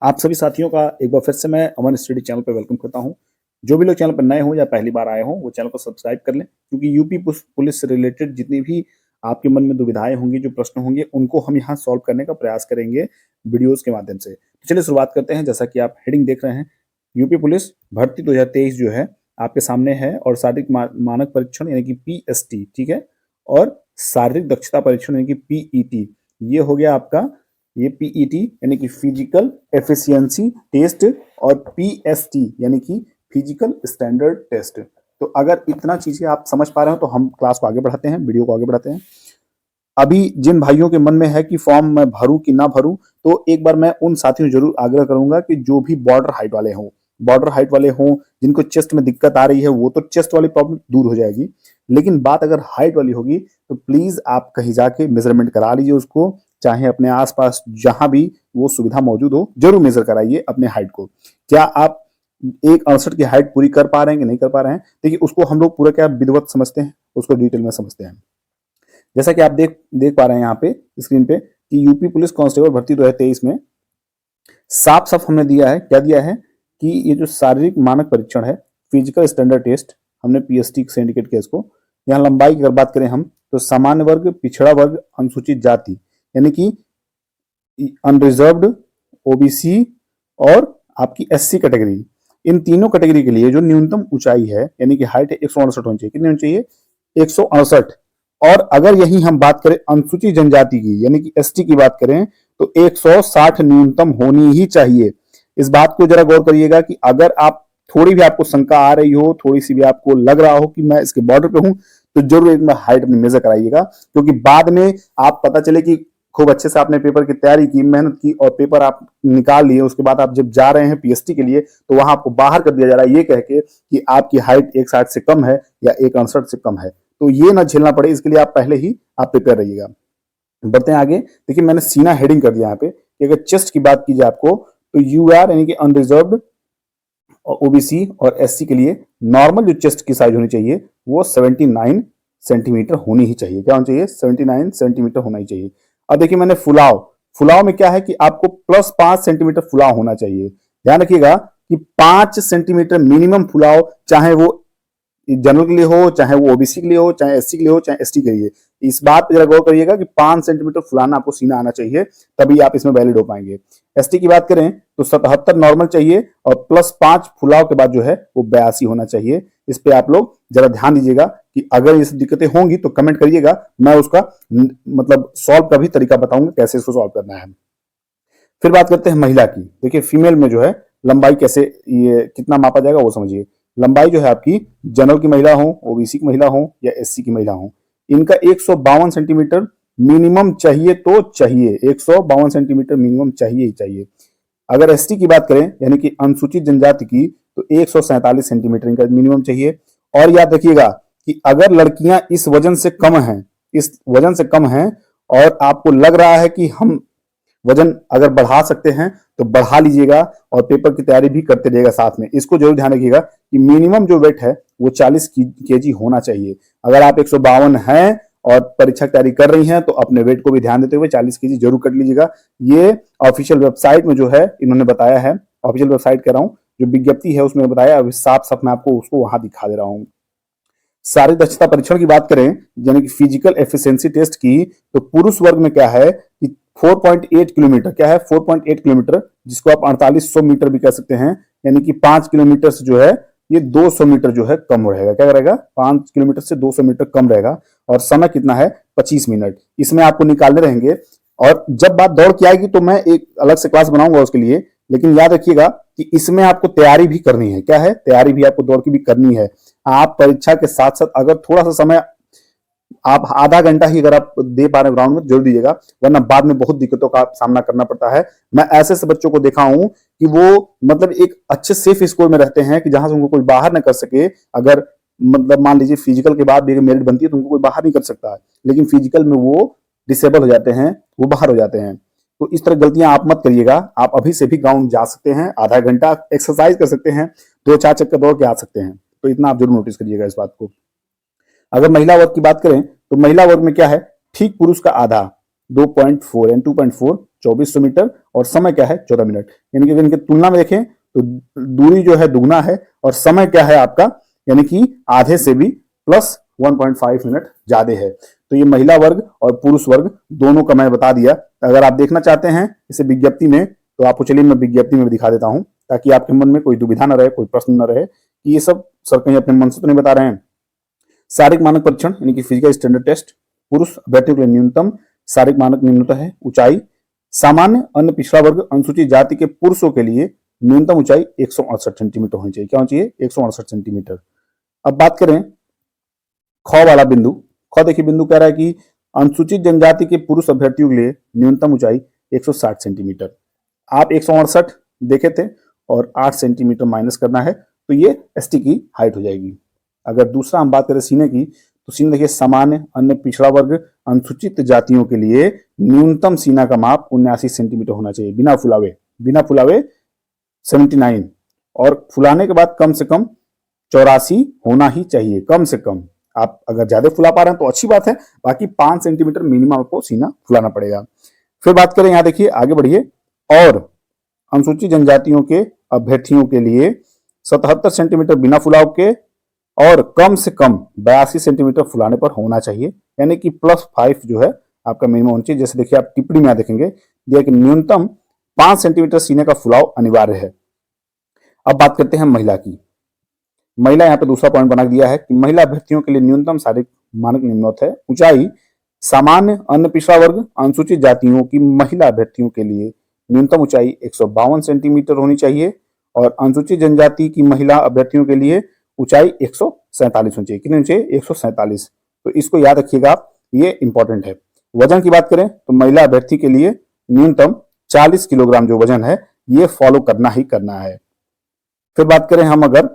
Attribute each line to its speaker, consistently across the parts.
Speaker 1: आप सभी साथियों का एक बार फिर से मैं अमन स्टडी चैनल पर वेलकम करता हूं। जो भी लोग चैनल पर नए हों या पहली बार आए हों वो चैनल को सब्सक्राइब कर लें, क्योंकि यूपी पुलिस से रिलेटेड जितनी भी आपके मन में दुविधाएं होंगी, जो प्रश्न होंगे, उनको हम यहाँ सॉल्व करने का प्रयास करेंगे वीडियोस के माध्यम से। तो चलिए शुरुआत करते हैं। जैसा कि आप हेडिंग देख रहे हैं, यूपी पुलिस भर्ती 2023 जो है आपके सामने है, और शारीरिक मानक परीक्षण यानी कि PST, ठीक है, और शारीरिक दक्षता परीक्षण यानी कि PET, ये हो गया आपका। ये PET यानी कि फिजिकल एफिशिएंसी टेस्ट, और PST यानी कि फिजिकल स्टैंडर्ड टेस्ट। तो अगर इतना चीजें आप समझ पा रहे हो तो हम क्लास को आगे बढ़ाते हैं, वीडियो को आगे बढ़ाते हैं। अभी जिन भाइयों के मन में है कि फॉर्म मैं भरूं कि ना भरूं, तो एक बार मैं उन साथियों से जरूर आग्रह करूंगा कि जो भी बॉर्डर हाइट वाले हों, जिनको चेस्ट में दिक्कत आ रही है, वो तो चेस्ट वाली प्रॉब्लम दूर हो जाएगी। लेकिन बात अगर हाइट वाली होगी तो प्लीज आप कहीं जाके मेजरमेंट करा लीजिए उसको, चाहे अपने आसपास जहां भी वो सुविधा मौजूद हो, जरूर मेजर कराइए अपने हाइट को। क्या आप 1.68 की हाइट पूरी कर पा रहे हैं कि नहीं कर पा रहे हैं? देखिए, उसको हम लोग पूरा क्या विधिवत समझते हैं, उसको डिटेल में समझते हैं। जैसा कि आप देख देख पा रहे हैं यहाँ पे स्क्रीन पे कि यूपी पुलिस कांस्टेबल भर्ती 2023 में साफ साफ हमने दिया है, क्या दिया है कि ये जो शारीरिक मानक परीक्षण है, फिजिकल स्टैंडर्ड टेस्ट, हमने PST से इंडिकेट किया इसको। यहाँ लंबाई की अगर बात करें हम, तो सामान्य वर्ग, पिछड़ा वर्ग, अनुसूचित जाति यानी कि अनरिजर्व्ड, OBC और आपकी SC कैटेगरी, इन तीनों कैटेगरी के लिए जो न्यूनतम ऊंचाई है यानी कि हाइट है 168 होनी चाहिए। कितनी होनी चाहिए? 168। और अगर यही हम बात करें अनुसूचित जनजाति की यानी कि ST की बात करें, तो 160 न्यूनतम होनी ही चाहिए। इस बात को जरा गौर करिएगा कि अगर आप थोड़ी भी आपको शंका आ रही हो, थोड़ी सी भी आपको लग रहा हो कि मैं इसके बॉर्डर पे हूं, तो जरूर एक बार हाइट में मेजर कराइएगा, क्योंकि बाद में आप पता चले कि खूब अच्छे से आपने पेपर की तैयारी की, मेहनत की, और पेपर आप निकाल लिए, उसके बाद आप जब जा रहे हैं PST के लिए, तो वहां आपको बाहर कर दिया जा रहा है ये कह के कि आपकी हाइट 160 से कम है या 168 से कम है। तो ये ना झेलना पड़े, इसके लिए आप पहले ही आप प्रिपेयर रहिएगा। बढ़ते हैं आगे। देखिए, मैंने सीना हेडिंग कर दिया यहाँ पे कि अगर चेस्ट की बात की जाए आपको, तो UR यानी कि अनरिजर्व्ड, OBC और SC के लिए नॉर्मल जो चेस्ट की साइज होनी चाहिए वो 79 सेंटीमीटर होनी ही चाहिए। क्या होना चाहिए? 79 सेंटीमीटर होना ही चाहिए। अब देखिए, मैंने फुलाव में क्या है कि आपको +5 सेंटीमीटर फुलाव होना चाहिए। ध्यान रखिएगा कि 5 सेंटीमीटर मिनिमम फुलाव, चाहे वो जनरल के लिए हो, चाहे वो OBC के लिए हो, चाहे SC के लिए हो, चाहे ST के लिए। इस बात पर जरा गौर करिएगा कि 5 सेंटीमीटर फुलाना आपको सीना आना चाहिए, तभी आप इसमें वैलिड हो पाएंगे। ST की बात करें तो 77 नॉर्मल चाहिए, और +5 फुलाव के बाद जो है वो 82 होना चाहिए। इस पे आप लोग जरा ध्यान दीजिएगा कि अगर ये सब दिक्कतें होंगी तो कमेंट करिएगा, मैं उसका मतलब सॉल्व का भी तरीका बताऊंगा कैसे इसको सॉल्व करना है। फिर बात करते हैं महिला की। देखिए, फीमेल में जो है लंबाई कैसे, ये कितना मापा जाएगा वो समझिए। लंबाई जो है आपकी, जनरल की महिला हो, OBC की महिला हो या SC की महिला हो, इनका 152 सेंटीमीटर मिनिमम चाहिए, तो चाहिए 152 सेंटीमीटर मिनिमम चाहिए ही चाहिए। अगर ST की बात करें यानी कि अनुसूचित जनजाति की, तो 147 सेंटीमीटर इनका मिनिमम चाहिए। और याद रखिएगा कि अगर लड़कियां इस वजन से कम हैं और आपको लग रहा है कि हम वजन अगर बढ़ा सकते हैं तो बढ़ा लीजिएगा, और पेपर की तैयारी भी करते रहिएगा साथ में। इसको जरूर ध्यान रखिएगा कि मिनिमम जो वेट है वो 40 kg होना चाहिए। अगर आप 152 हैं और परीक्षा की तैयारी कर रही हैं, तो अपने वेट को भी ध्यान देते हुए 40 kg जरूर कर लीजिएगा। ये ऑफिशियल वेबसाइट में जो है इन्होंने बताया है, ऑफिशियल वेबसाइट कह रहा हूँ, जो विज्ञप्ति है उसमें बताया, अभी साफ साफ मैं आपको उसको वहां दिखा दे रहा हूँ। शारीरिक दक्षता परीक्षण की बात करें यानी कि फिजिकल एफिशिएंसी टेस्ट की, तो पुरुष वर्ग में क्या है कि 4.8 किलोमीटर, क्या है 4.8 किलोमीटर, जिसको आप 4800 मीटर भी कह सकते हैं, यानी कि 5 किलोमीटर से जो है ये 200 मीटर जो है कम रहेगा। क्या रहेगा? 5 किलोमीटर से 200 मीटर कम रहेगा। और समय कितना है? 25 मिनट। इसमें आपको निकालने रहेंगे, और जब बात दौड़ की आएगी तो मैं एक अलग से क्लास बनाऊंगा उसके लिए। लेकिन याद रखिएगा कि इसमें आपको तैयारी भी करनी है। क्या है? तैयारी भी आपको दौड़ की भी करनी है। आप परीक्षा के साथ साथ अगर थोड़ा सा समय, आप आधा घंटा ही अगर आप दे पा रहे ग्राउंड में, जरूर दीजिएगा, वरना बाद में बहुत दिक्कतों का सामना करना पड़ता है। मैं ऐसे से बच्चों को देखा हूं कि वो मतलब एक अच्छे सेफ स्कूल में रहते हैं कि जहां से उनको कोई बाहर ना कर सके। अगर मतलब मान लीजिए फिजिकल के बाद भी मेरिट बनती है तो उनको कोई बाहर नहीं कर सकता है, लेकिन फिजिकल में वो डिसेबल हो जाते हैं, वो बाहर हो जाते हैं। तो इस तरह गलतियां आप मत करिएगा। आप अभी से भी ग्राउंड जा सकते हैं, आधा घंटा एक्सरसाइज कर सकते हैं, 2-4 चक्कर दौड़ के आ सकते हैं। तो इतना आप जरूर नोटिस करिएगा इस बात को। अगर महिला वर्ग की बात करें तो महिला वर्ग में क्या है, ठीक पुरुष का आधा 2.4 यानी 2.4 2400 मीटर और समय क्या है 14 मिनट। यानी कि अगर इनकी तुलना में देखें तो दूरी जो है दुगना है और समय क्या है आपका, यानी कि आधे से भी प्लस 1.5 मिनट ज्यादा है। तो ये महिला वर्ग और पुरुष वर्ग दोनों का मैं बता दिया। अगर आप देखना चाहते हैं इसे विज्ञप्ति में तो आपको चलिए मैं विज्ञप्ति में भी दिखा देता हूं, ताकि आपके मन में कोई दुविधा न रहे, कोई प्रश्न न रहे कि ये सब सर कहीं अपने मन से तो नहीं बता रहे हैं। शारीरिक मानक परीक्षण यानी कि फिजिकल स्टैंडर्ड टेस्ट, पुरुष अभ्यर्थियों के लिए न्यूनतम शारीरिक मानक निम्नतम है ऊंचाई। सामान्य अन्य पिछड़ा वर्ग अनुसूचित जाति के पुरुषों के लिए न्यूनतम ऊंचाई 168 सेंटीमीटर होनी चाहिए। क्या होनी चाहिए? 168 सेंटीमीटर। अब बात करें ख वाला बिंदु। ख देखिए बिंदु कह रहा है कि अनुसूचित जनजाति के पुरुष अभ्यर्थियों के लिए न्यूनतम ऊंचाई 160 सेंटीमीटर। आप 168 देखे थे और 8 सेंटीमीटर माइनस करना है तो ये एसटी की हाइट हो जाएगी। अगर दूसरा हम बात करें सीने की, तो सीने देखिए सामान्य अन्य पिछड़ा वर्ग अनुसूचित जातियों के लिए न्यूनतम सीना का माप 79 सेंटीमीटर होना चाहिए बिना फुलावे 79, और फुलाने के बाद कम से कम 84 होना ही चाहिए कम से कम। आप अगर ज्यादा फुला पा रहे हैं तो अच्छी बात है, बाकी 5 सेंटीमीटर मिनिमम आपको सीना फुलाना पड़ेगा। फिर बात करें यहाँ देखिए आगे बढ़िए, और अनुसूचित जनजातियों के अभ्यर्थियों के लिए 77 सेंटीमीटर बिना फुलाव के और कम से कम 82 सेंटीमीटर फुलाने पर होना चाहिए, यानी कि +5 जो है आपका मिनिमम होना चाहिए। जैसे देखिए आप टिप्पणी में देखेंगे दिया कि न्यूनतम 5 सेंटीमीटर सीने का फुलाव अनिवार्य है। अब बात करते हैं महिला की। महिला यहाँ पे दूसरा पॉइंट बना दिया है कि महिला अभ्यर्थियों के लिए न्यूनतम शारीरिक मानक निम्नलिखित है। ऊंचाई सामान्य अन्य पिछड़ा वर्ग अनुसूचित जातियों की महिला अभ्यर्थियों के लिए न्यूनतम ऊंचाई 152 सेंटीमीटर होनी चाहिए और अनुसूचित जनजाति की महिला अभ्यर्थियों के लिए ऊंचाई 147 होनी चाहिए। कितनी होनी चाहिए? 147। तो इसको याद रखिएगा, ये इंपॉर्टेंट है। वजन की बात करें तो महिला अभ्यर्थी के लिए न्यूनतम 40 किलोग्राम जो वजन है ये फॉलो करना ही करना है। फिर बात करें हम अगर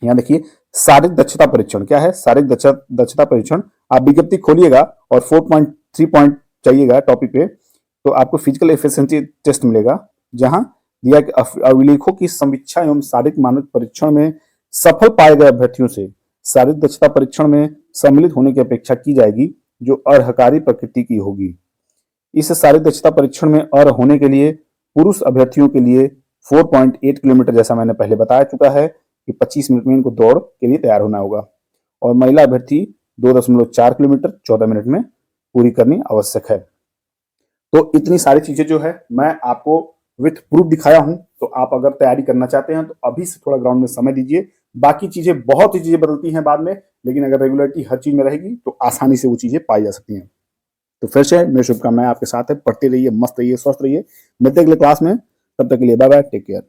Speaker 1: यहाँ देखिए शारीरिक दक्षता परीक्षण क्या है। शारीरिक दक्षता परीक्षण आप विज्ञप्ति खोलिएगा और 4.3 पॉइंट चाहिएगा टॉपिक पे, तो आपको फिजिकल एफिशिएंसी टेस्ट मिलेगा, जहां दिया कि अभिलेखों की समीक्षा एवं शारीरिक मानक परीक्षण में सफल पाए गए अभ्यर्थियों से शारीरिक दक्षता परीक्षण में सम्मिलित होने की अपेक्षा की जाएगी जो अर्हकारी प्रकृति की होगी। इस शारीरिक दक्षता परीक्षण में अर्ह होने के लिए पुरुष अभ्यर्थियों के लिए 4.8 किलोमीटर, जैसा मैंने पहले बताया चुका है कि 25 मिनट में इनको दौड़ के लिए तैयार होना होगा, और महिला अभ्यर्थी 2.4 किलोमीटर 14 मिनट में पूरी करनी आवश्यक है। तो इतनी सारी चीजें जो है मैं आपको विथ प्रूफ दिखाया हूं, तो आप अगर तैयारी करना चाहते हैं तो अभी से थोड़ा ग्राउंड में समय दीजिए। बाकी चीजें बहुत ही चीजें बदलती हैं बाद में, लेकिन अगर रेगुलरिटी हर चीज में रहेगी तो आसानी से वो चीजें पाई जा सकती हैं। तो फिर से मेरी शुभकामनाएं आपके साथ है। पढ़ते रहिए, मस्त रहिए, स्वस्थ रहिए। मिलते अगले क्लास में, तब तक के लिए बाय बाय, टेक केयर।